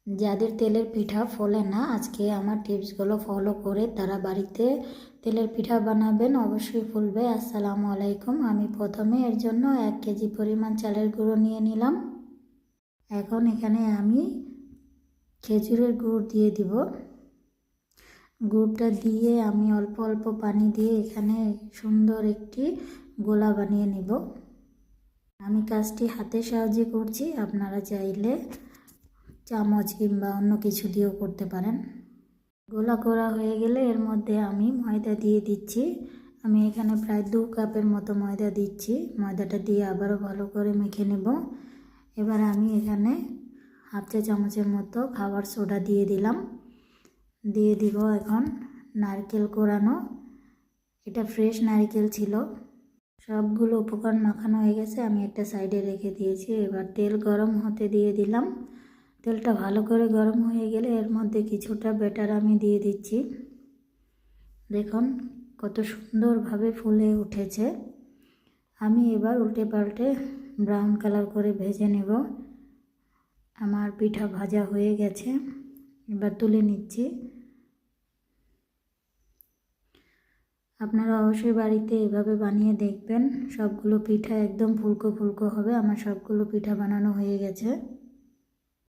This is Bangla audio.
যাদের তেলের পিঠা ফোলে না, আজকে আমার টিপসগুলো ফলো করে তারা বাড়িতে তেলের পিঠা বানাবেন, অবশ্যই ফুলবে। আসসালামু আলাইকুম। আমি প্রথমে এর জন্য 1 কেজি পরিমাণ চালের গুঁড়ো নিয়ে নিলাম। এখন এখানে আমি খেজুরের গুড় দিয়ে দিব। গুড়টা দিয়ে আমি অল্প অল্প পানি দিয়ে এখানে সুন্দর একটি গোলা বানিয়ে নিব। আমি কাজটি হাতের সাহায্যে করছি, আপনারা চাইলে চামচ কিংবা অন্য কিছু দিয়েও করতে পারেন। গোলা করা হয়ে গেলে এর মধ্যে আমি ময়দা দিয়ে দিচ্ছি। আমি এখানে প্রায় 2 কাপের মতো ময়দা দিচ্ছি। ময়দাটা দিয়ে আবারও ভালো করে মেখে নেব। এবার আমি এখানে হাফ চা চামচের মতো খাবার সোডা দিয়ে দিলাম। দিয়ে দিব এখন নারকেল কোরানো, এটা ফ্রেশ নারকেল ছিল। সবগুলো উপকরণ মাখানো হয়ে গেছে, আমি একটা সাইডে রেখে দিয়েছি। এবার তেল গরম হতে দিয়ে দিলাম। তেলটা ভালো করে গরম হয়ে গেলে এর মধ্যে কিছুটা ব্যাটার আমি দিয়ে দিচ্ছি। দেখুন কত সুন্দরভাবে ফুলে উঠেছে। আমি এবার উল্টে পাল্টে ব্রাউন কালার করে ভেজে নেব। আমার পিঠা ভাজা হয়ে গেছে, এবার তুলে নিচ্ছি। আপনারা অবশ্যই বাড়িতে এভাবে বানিয়ে দেখবেন। সবগুলো পিঠা একদম ফুলকো ফুলকো হবে। আমার সবগুলো পিঠা বানানো হয়ে গেছে।